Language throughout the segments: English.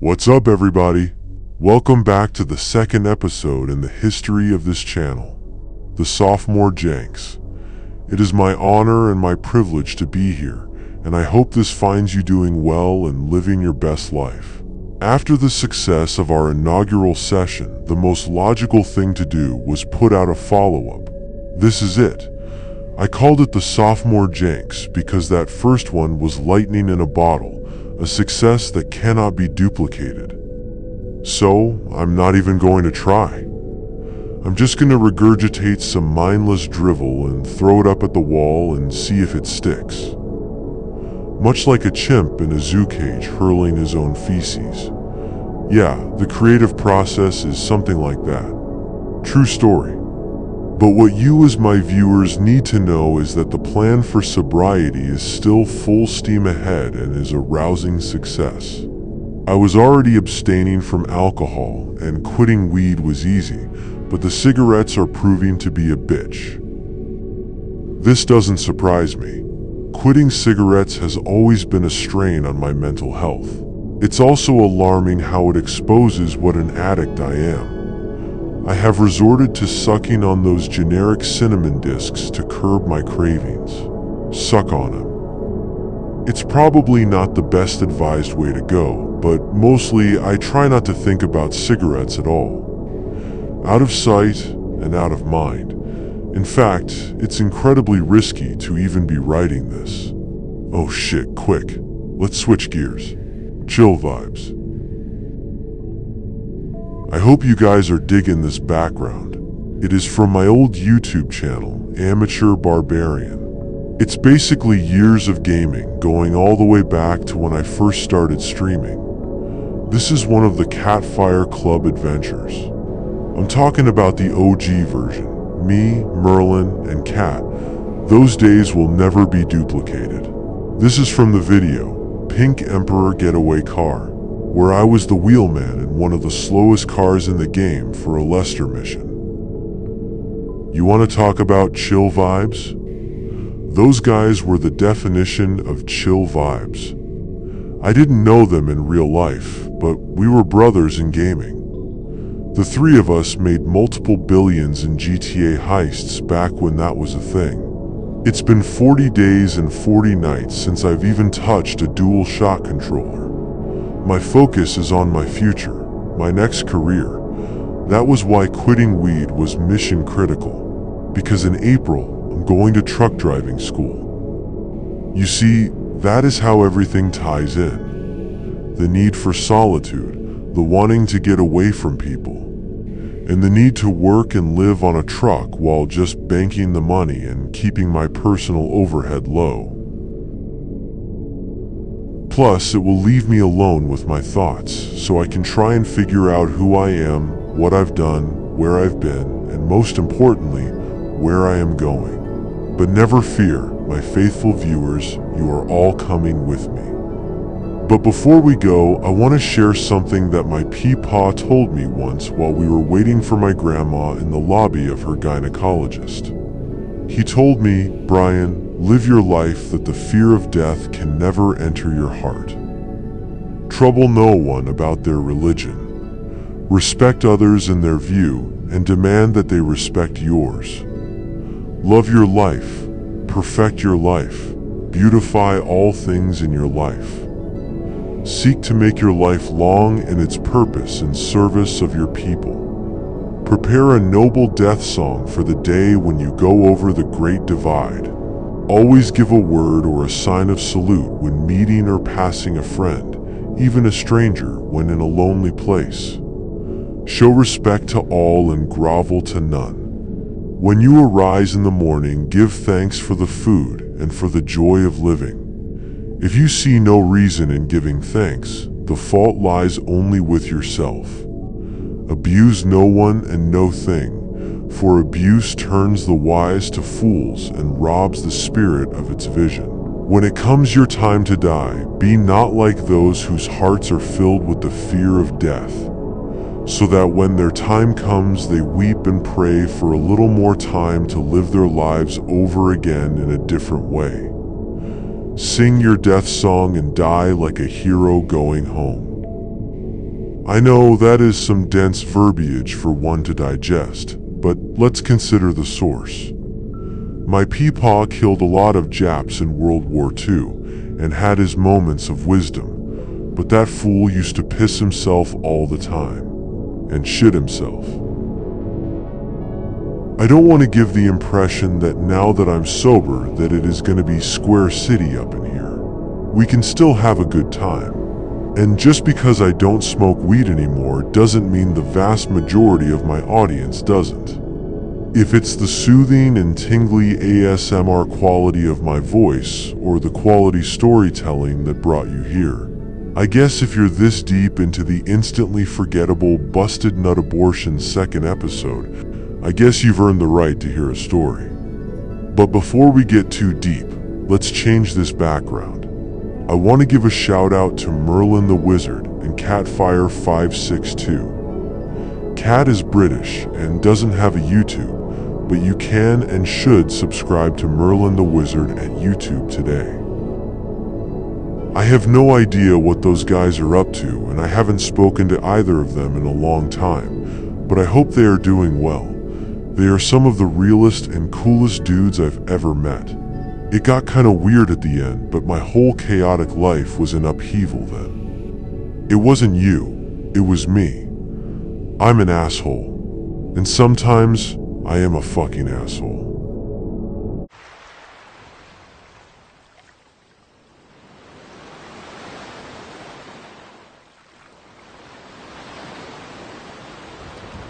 What's up, everybody? Welcome back to the second episode in the history of this channel, the Sophomore Janx. It is my honor and my privilege to be here, and I hope this finds you doing well and living your best life. After the success of our inaugural session, the most logical thing to do was put out a follow-up. This is it. I called it the Sophomore Janx because that first one was lightning in a bottle, a success that cannot be duplicated. So, I'm not even going to try. I'm just going to regurgitate some mindless drivel and throw it up at the wall and see if it sticks. Much like a chimp in a zoo cage hurling his own feces. Yeah, the creative process is something like that. True story. But what you as my viewers need to know is that the plan for sobriety is still full steam ahead and is a rousing success. I was already abstaining from alcohol and quitting weed was easy, but the cigarettes are proving to be a bitch. This doesn't surprise me. Quitting cigarettes has always been a strain on my mental health. It's also alarming how it exposes what an addict I am. I have resorted to sucking on those generic cinnamon discs to curb my cravings. Suck on them. It's probably not the best advised way to go, but mostly I try not to think about cigarettes at all. Out of sight and out of mind. In fact, it's incredibly risky to even be writing this. Oh shit, quick. Let's switch gears. Chill vibes. I hope you guys are digging this background. It is from my old YouTube channel, Amateur Barbarian. It's basically years of gaming, going all the way back to when I first started streaming. This is one of the Catfire Club adventures. I'm talking about the OG version. Me, Merlin, and Cat. Those days will never be duplicated. This is from the video, Pink Emperor Getaway Car, where I was the wheelman in one of the slowest cars in the game for a Lester mission. You want to talk about chill vibes? Those guys were the definition of chill vibes. I didn't know them in real life, but we were brothers in gaming. The three of us made multiple billions in GTA heists back when that was a thing. It's been 40 days and 40 nights since I've even touched a dual shot controller. My focus is on my future, my next career. That was why quitting weed was mission critical, because in April, I'm going to truck driving school. You see, that is how everything ties in. The need for solitude, the wanting to get away from people, and the need to work and live on a truck while just banking the money and keeping my personal overhead low. Plus, it will leave me alone with my thoughts, so I can try and figure out who I am, what I've done, where I've been, and most importantly, where I am going. But never fear, my faithful viewers, you are all coming with me. But before we go, I want to share something that my peepaw told me once while we were waiting for my grandma in the lobby of her gynecologist. He told me, Brian, live your life that the fear of death can never enter your heart. Trouble no one about their religion. Respect others in their view and demand that they respect yours. Love your life, perfect your life, beautify all things in your life. Seek to make your life long in its purpose in service of your people. Prepare a noble death song for the day when you go over the Great Divide. Always give a word or a sign of salute when meeting or passing a friend, even a stranger when in a lonely place. Show respect to all and grovel to none. When you arise in the morning, give thanks for the food and for the joy of living. If you see no reason in giving thanks, the fault lies only with yourself. Abuse no one and no thing, for abuse turns the wise to fools and robs the spirit of its vision. When it comes your time to die, be not like those whose hearts are filled with the fear of death, so that when their time comes they weep and pray for a little more time to live their lives over again in a different way. Sing your death song and die like a hero going home. I know that is some dense verbiage for one to digest, but let's consider the source. My peepaw killed a lot of Japs in World War II and had his moments of wisdom, but that fool used to piss himself all the time and shit himself. I don't want to give the impression that now that I'm sober that it is going to be Square City up in here. We can still have a good time. And just because I don't smoke weed anymore doesn't mean the vast majority of my audience doesn't. If it's the soothing and tingly ASMR quality of my voice or the quality storytelling that brought you here, I guess if you're this deep into the instantly forgettable Busted Nut Abortion second episode, I guess you've earned the right to hear a story. But before we get too deep, let's change this background. I want to give a shout out to Merlin the Wizard and Catfire562. Cat is British and doesn't have a YouTube, but you can and should subscribe to Merlin the Wizard at YouTube today. I have no idea what those guys are up to, and I haven't spoken to either of them in a long time, but I hope they are doing well. They are some of the realest and coolest dudes I've ever met. It got kinda weird at the end, but my whole chaotic life was in upheaval then. It wasn't you, it was me. I'm an asshole. And sometimes, I am a fucking asshole.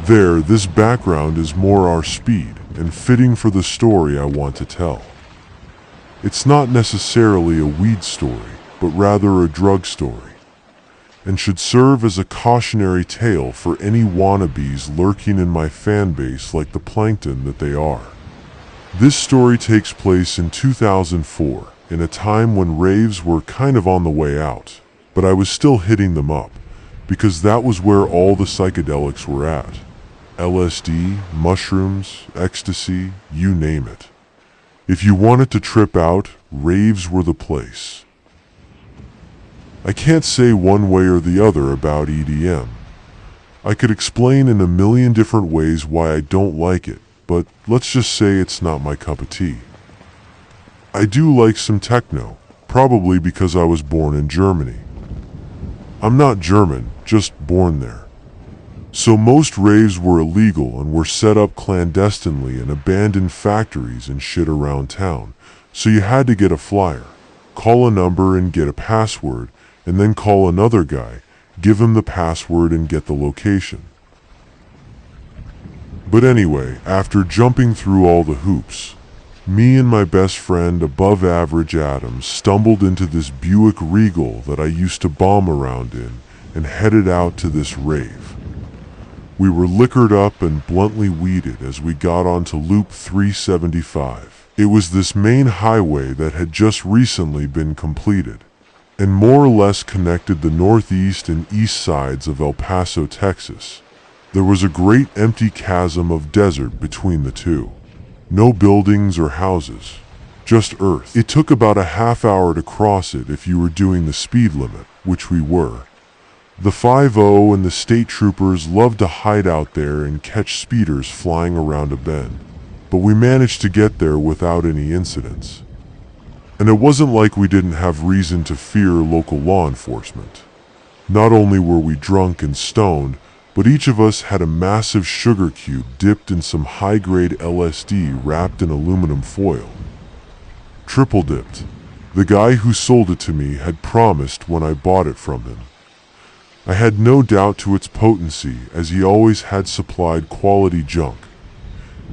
There, this background is more our speed and fitting for the story I want to tell. It's not necessarily a weed story, but rather a drug story, and should serve as a cautionary tale for any wannabes lurking in my fan base like the plankton that they are. This story takes place in 2004, in a time when raves were kind of on the way out, but I was still hitting them up, because that was where all the psychedelics were at. LSD, mushrooms, ecstasy, you name it. If you wanted to trip out, raves were the place. I can't say one way or the other about EDM. I could explain in a million different ways why I don't like it, but let's just say it's not my cup of tea. I do like some techno, probably because I was born in Germany. I'm not German, just born there. So most raves were illegal and were set up clandestinely in abandoned factories and shit around town. So you had to get a flyer, call a number and get a password, and then call another guy, give him the password and get the location. But anyway, after jumping through all the hoops, me and my best friend Above Average Adam stumbled into this Buick Regal that I used to bomb around in and headed out to this rave. We were liquored up and bluntly weeded as we got onto Loop 375. It was this main highway that had just recently been completed, and more or less connected the northeast and east sides of El Paso, Texas. There was a great empty chasm of desert between the two. No buildings or houses, just earth. It took about a half hour to cross it if you were doing the speed limit, which we were. The 5-0 and the state troopers loved to hide out there and catch speeders flying around a bend, but we managed to get there without any incidents. And it wasn't like we didn't have reason to fear local law enforcement. Not only were we drunk and stoned, but each of us had a massive sugar cube dipped in some high-grade LSD wrapped in aluminum foil. Triple dipped. The guy who sold it to me had promised when I bought it from him. I had no doubt to its potency, as he always had supplied quality junk.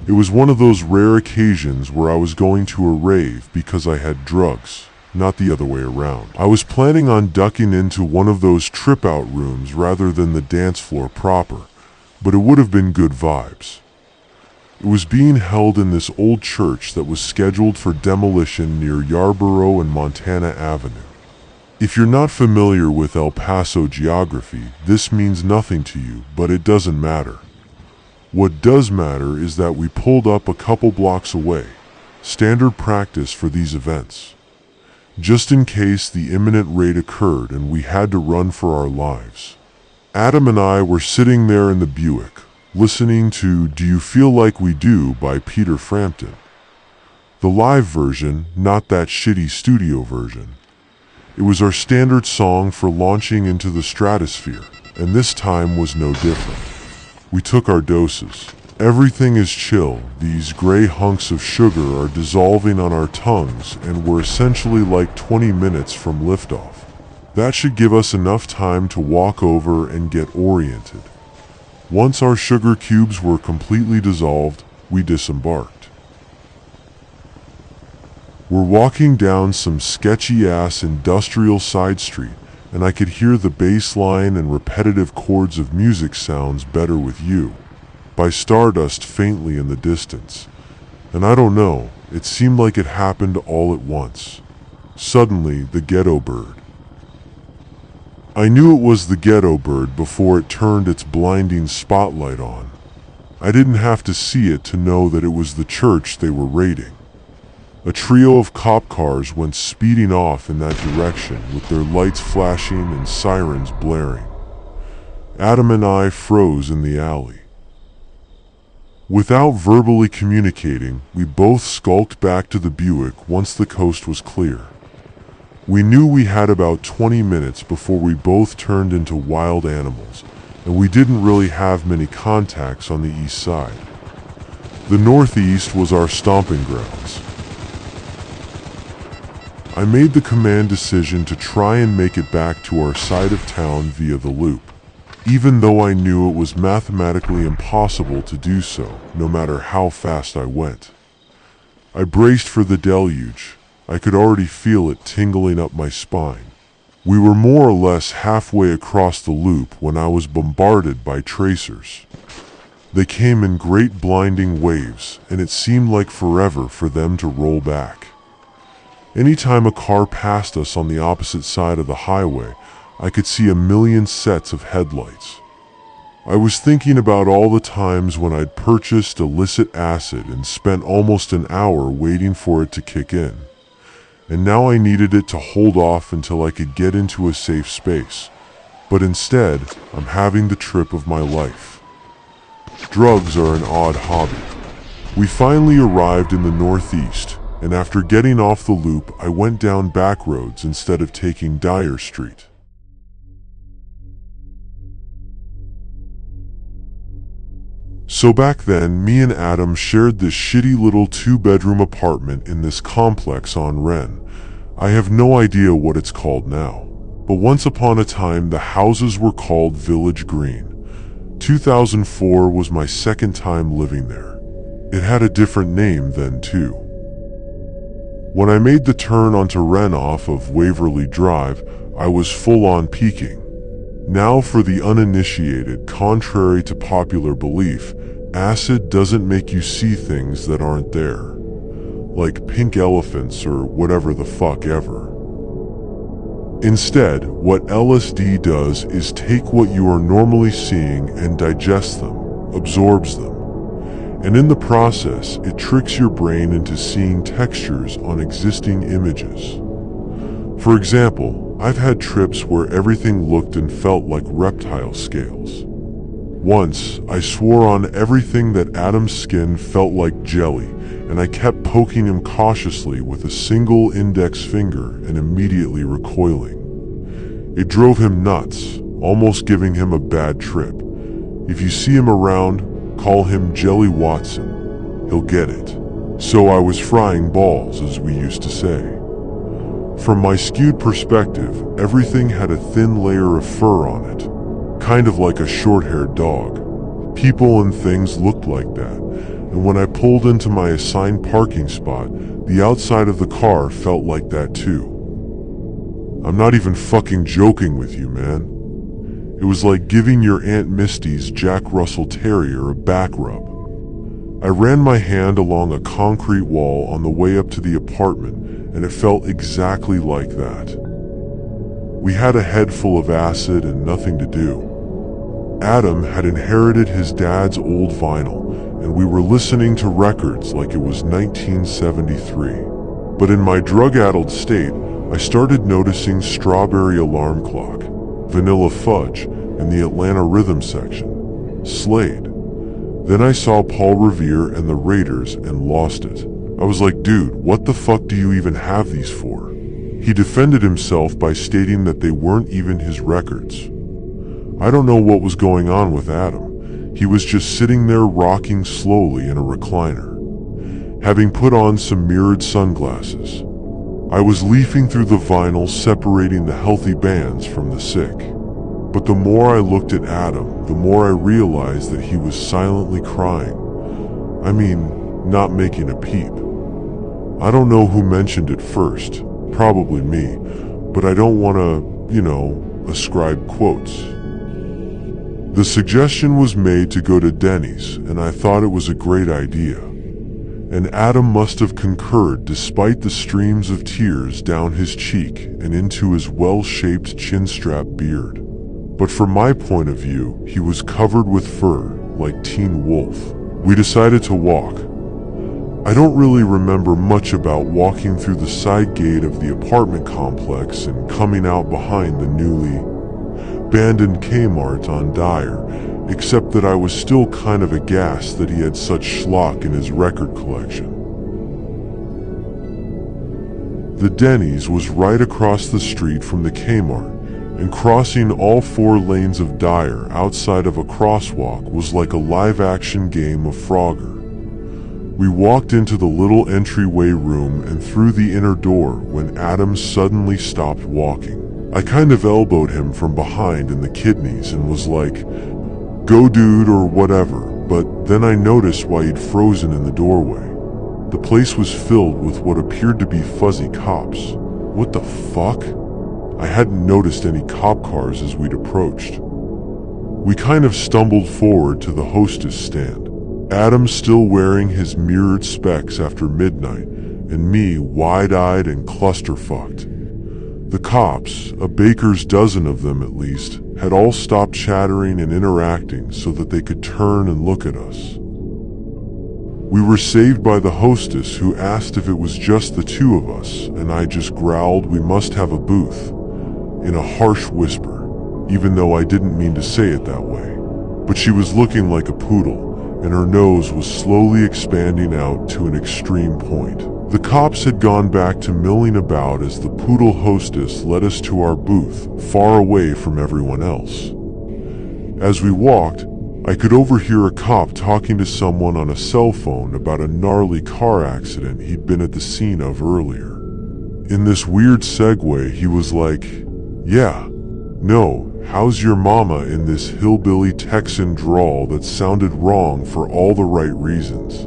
It was one of those rare occasions where I was going to a rave because I had drugs, not the other way around. I was planning on ducking into one of those trip-out rooms rather than the dance floor proper, but it would have been good vibes. It was being held in this old church that was scheduled for demolition near Yarborough and Montana Avenue. If you're not familiar with El Paso geography, this means nothing to you, but it doesn't matter. What does matter is that we pulled up a couple blocks away, standard practice for these events. Just in case the imminent raid occurred and we had to run for our lives. Adam and I were sitting there in the Buick, listening to Do You Feel Like We Do by Peter Frampton. The live version, not that shitty studio version. It was our standard song for launching into the stratosphere, and this time was no different. We took our doses. Everything is chill, these gray hunks of sugar are dissolving on our tongues, and we're essentially like 20 minutes from liftoff. That should give us enough time to walk over and get oriented. Once our sugar cubes were completely dissolved, we disembarked. We're walking down some sketchy-ass industrial side street, and I could hear the bass line and repetitive chords of music sounds better with you, by Stardust faintly in the distance. And I don't know, it seemed like it happened all at once. Suddenly, the ghetto bird. I knew it was the ghetto bird before it turned its blinding spotlight on. I didn't have to see it to know that it was the church they were raiding. A trio of cop cars went speeding off in that direction with their lights flashing and sirens blaring. Adam and I froze in the alley. Without verbally communicating, we both skulked back to the Buick once the coast was clear. We knew we had about 20 minutes before we both turned into wild animals, and we didn't really have many contacts on the east side. The northeast was our stomping grounds. I made the command decision to try and make it back to our side of town via the loop, even though I knew it was mathematically impossible to do so, no matter how fast I went. I braced for the deluge. I could already feel it tingling up my spine. We were more or less halfway across the loop when I was bombarded by tracers. They came in great blinding waves, and it seemed like forever for them to roll back. Anytime a car passed us on the opposite side of the highway, I could see a million sets of headlights. I was thinking about all the times when I'd purchased illicit acid and spent almost an hour waiting for it to kick in. And now I needed it to hold off until I could get into a safe space. But instead, I'm having the trip of my life. Drugs are an odd hobby. We finally arrived in the northeast, and after getting off the loop, I went down back roads instead of taking Dyer Street. So back then, me and Adam shared this shitty little 2-bedroom apartment in this complex on Wren. I have no idea what it's called now. But once upon a time, the houses were called Village Green. 2004 was my second time living there. It had a different name then too. When I made the turn onto Wren off of Waverly Drive, I was full on peeking. Now for the uninitiated, contrary to popular belief, acid doesn't make you see things that aren't there. Like pink elephants or whatever the fuck ever. Instead, what LSD does is take what you are normally seeing and digests them, absorbs them. And in the process, it tricks your brain into seeing textures on existing images. For example, I've had trips where everything looked and felt like reptile scales. Once, I swore on everything that Adam's skin felt like jelly, and I kept poking him cautiously with a single index finger and immediately recoiling. It drove him nuts, almost giving him a bad trip. If you see him around, call him Jelly Watson. He'll get it. So I was frying balls, as we used to say. From my skewed perspective, everything had a thin layer of fur on it, kind of like a short-haired dog. People and things looked like that, and when I pulled into my assigned parking spot, the outside of the car felt like that too. I'm not even fucking joking with you, man. It was like giving your Aunt Misty's Jack Russell Terrier a back rub. I ran my hand along a concrete wall on the way up to the apartment, and it felt exactly like that. We had a head full of acid and nothing to do. Adam had inherited his dad's old vinyl, and we were listening to records like it was 1973. But in my drug-addled state, I started noticing Strawberry Alarm Clock, Vanilla Fudge, in the Atlanta Rhythm section. Slayed. Then I saw Paul Revere and the Raiders and lost it. I was like, dude, what the fuck do you even have these for? He defended himself by stating that they weren't even his records. I don't know what was going on with Adam. He was just sitting there rocking slowly in a recliner, having put on some mirrored sunglasses. I was leafing through the vinyl separating the healthy bands from the sick. But the more I looked at Adam, the more I realized that he was silently crying. I mean, not making a peep. I don't know who mentioned it first, probably me, but I don't want to, ascribe quotes. The suggestion was made to go to Denny's, and I thought it was a great idea. And Adam must have concurred despite the streams of tears down his cheek and into his well-shaped chinstrap beard. But from my point of view, he was covered with fur, like Teen Wolf. We decided to walk. I don't really remember much about walking through the side gate of the apartment complex and coming out behind the newly abandoned Kmart on Dyer, except that I was still kind of aghast that he had such schlock in his record collection. The Denny's was right across the street from the Kmart, and crossing all 4 lanes of Dyer outside of a crosswalk was like a live-action game of Frogger. We walked into the little entryway room and through the inner door when Adam suddenly stopped walking. I kind of elbowed him from behind in the kidneys and was like, "Go dude," or whatever, but then I noticed why he'd frozen in the doorway. The place was filled with what appeared to be fuzzy cops. What the fuck? I hadn't noticed any cop cars as we'd approached. We kind of stumbled forward to the hostess stand, Adam still wearing his mirrored specs after midnight, and me wide-eyed and clusterfucked. The cops, a baker's dozen of them at least, had all stopped chattering and interacting so that they could turn and look at us. We were saved by the hostess, who asked if it was just the 2 of us, and I just growled we must have a booth, in a harsh whisper, even though I didn't mean to say it that way. But she was looking like a poodle, and her nose was slowly expanding out to an extreme point. The cops had gone back to milling about as the poodle hostess led us to our booth, far away from everyone else. As we walked, I could overhear a cop talking to someone on a cell phone about a gnarly car accident he'd been at the scene of earlier. In this weird segue, he was like, "Yeah, no, how's your mama," in this hillbilly Texan drawl that sounded wrong for all the right reasons.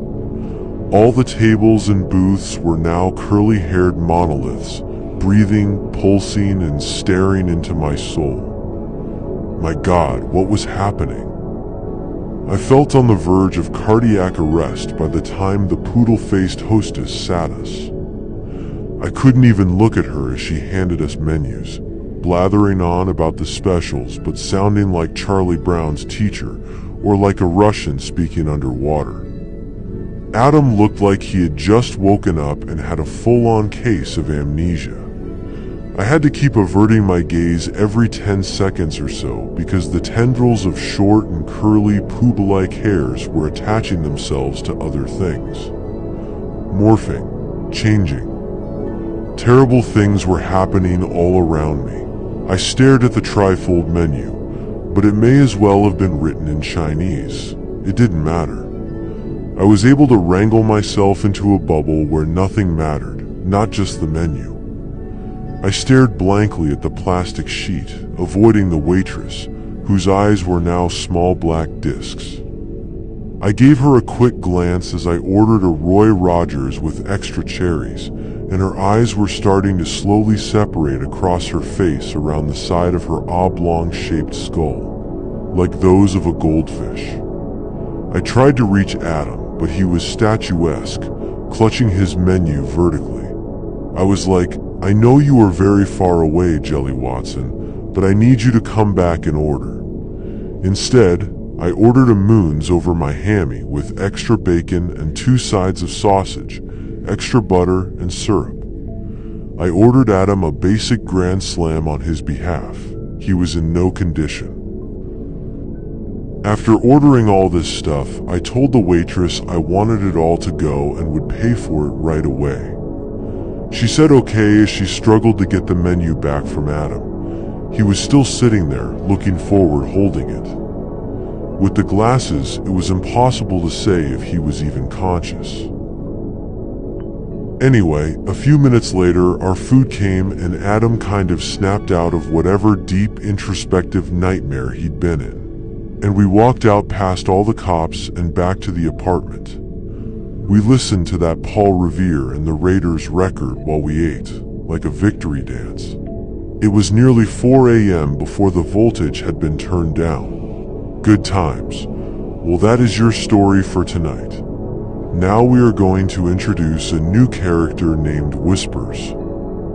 All the tables and booths were now curly-haired monoliths, breathing, pulsing, and staring into my soul. My God, what was happening? I felt on the verge of cardiac arrest by the time the poodle-faced hostess sat us. I couldn't even look at her as she handed us menus, blathering on about the specials but sounding like Charlie Brown's teacher or like a Russian speaking underwater. Adam looked like he had just woken up and had a full-on case of amnesia. I had to keep averting my gaze every 10 seconds or so because the tendrils of short and curly pooba-like hairs were attaching themselves to other things. Morphing, changing. Terrible things were happening all around me. I stared at the trifold menu, but it may as well have been written in Chinese. It didn't matter. I was able to wrangle myself into a bubble where nothing mattered, not just the menu. I stared blankly at the plastic sheet, avoiding the waitress, whose eyes were now small black discs. I gave her a quick glance as I ordered a Roy Rogers with extra cherries, and her eyes were starting to slowly separate across her face around the side of her oblong-shaped skull, like those of a goldfish. I tried to reach Adam, but he was statuesque, clutching his menu vertically. I was like, "I know you are very far away, Jelly Watson, but I need you to come back and order." Instead, I ordered a Moons over my hammy with extra bacon and 2 sides of sausage, extra butter and syrup. I ordered Adam a basic Grand Slam on his behalf. He was in no condition. After ordering all this stuff, I told the waitress I wanted it all to go and would pay for it right away. She said okay as she struggled to get the menu back from Adam. He was still sitting there, looking forward, holding it. With the glasses, it was impossible to say if he was even conscious. Anyway, a few minutes later, our food came and Adam kind of snapped out of whatever deep introspective nightmare he'd been in. And we walked out past all the cops and back to the apartment. We listened to that Paul Revere and the Raiders record while we ate, like a victory dance. It was nearly 4 a.m. before the voltage had been turned down. Good times. Well, that is your story for tonight. Now we are going to introduce a new character named Whispers.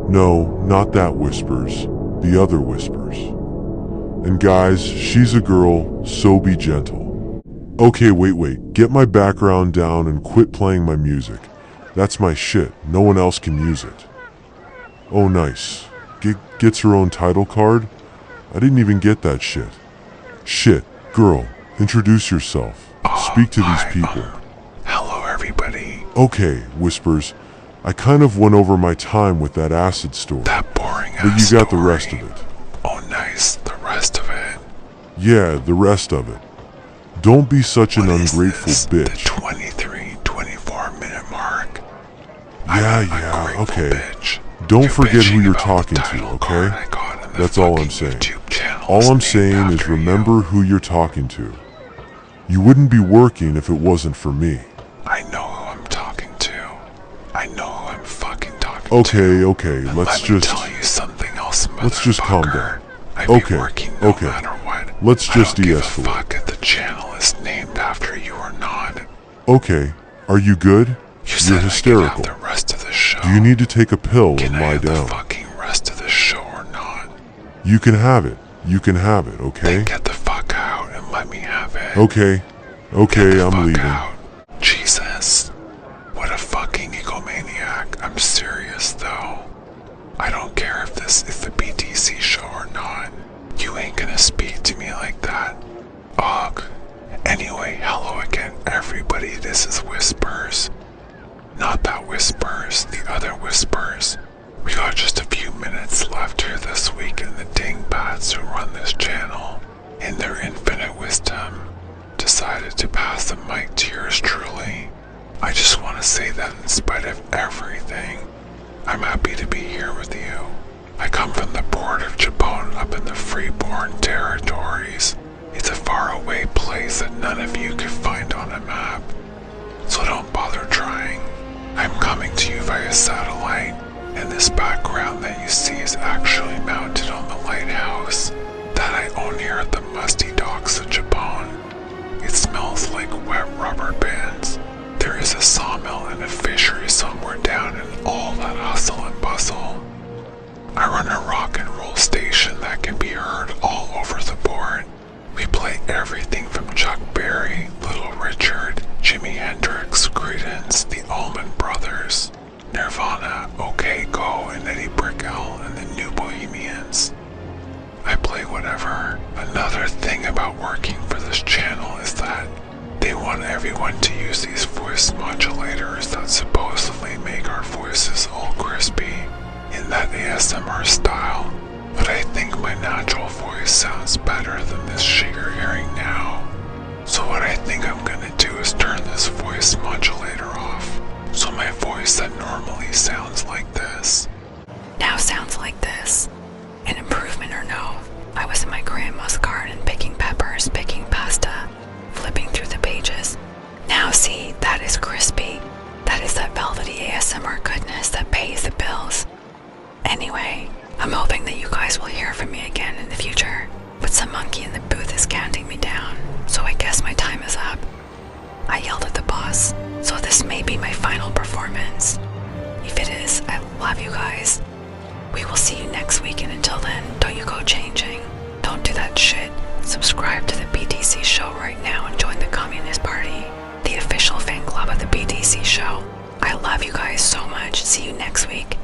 No, not that Whispers, the other Whispers. And guys, she's a girl, so be gentle. Okay, wait, get my background down and quit playing my music. That's my shit, no one else can use it. Oh nice, gets her own title card? I didn't even get that shit. Shit, girl, introduce yourself. Speak to these people. Hello everybody. Okay, Whispers, I kind of went over my time with that acid story. That boring ass but you got the story. rest of it. Oh nice, the rest of it. Yeah, the rest of it. Don't be such an What is ungrateful this? bitch. The 24 minute mark. Yeah, okay. Bitch. Don't You're forget who bitching you're about talking the to, title okay? card I got in the That's all fucking I'm saying. YouTube channel All is I'm named saying is after remember you. who you're talking to. You wouldn't be working if it wasn't for me. I know who I'm talking to. I know who I'm fucking talking to. Okay, And let's let me just... tell you something else, Let's just calm motherfucker. down. I'd be Okay, working no okay. matter what. Let's just I don't give a de-escalate. fuck if the channel is named after you or not. Okay, are you good? You You're said I hysterical. could have the rest of the show. Do you need to take a pill Can and I lie have the down? fucking rest of the show or not? You can have it. You can have it, okay? Then get the fuck out and let me have it. Okay, Get the I'm fuck leaving. out. Jesus. What a fucking egomaniac. I'm serious though. I don't care if this is the BTC show or not. You ain't gonna speak to me like that. Ugh. Anyway, hello again everybody. This is Whispers. Not that Whispers, the other Whispers. We got just a few minutes left here this week, and the dingbats who run this channel, in their infinite wisdom, decided to pass the mic to yours truly. I just want to say that in spite of everything, I'm happy to be here with you. I come from the port of Japón up in the freeborn territories. It's a faraway place that none of you could find on a map, so don't bother trying. I'm coming to you via satellite, and this background that you see is actually mounted on the lighthouse that I own here at the musty docks of Japan. It smells like wet rubber bands. There is a sawmill and a fishery somewhere down in all that hustle and bustle. I run a rock and roll station that can be heard all over the board. We play everything from Chuck Berry, Little Richard, Jimi Hendrix, Creedence, the Allman Brothers, Nirvana, OK Go, and Eddie Brickell, and the New Bohemians. I play whatever. Another thing about working for this channel is that they want everyone to use these voice modulators that supposedly make our voices all crispy in that ASMR style, but I think my natural voice sounds better than this shit you're hearing now. So what I think I'm gonna do is turn this voice modulator off, so my voice that normally sounds like this now sounds like this. An improvement or no? I was in my grandma's garden picking peppers, picking pasta, flipping through the pages. Now see, that is crispy. That is that velvety ASMR goodness that pays the bills. Anyway, I'm hoping that you guys will hear from me again in the future, but some monkey in the booth is counting me down, so I guess my time is up. I yelled at the boss, so this may be my final performance. If it is, I love you guys. We will see you next week, and until then, don't you go changing. Don't do that shit. Subscribe to the BTC show right now and join the Communist Party, the official fan club of the BTC show. I love you guys so much. See you next week.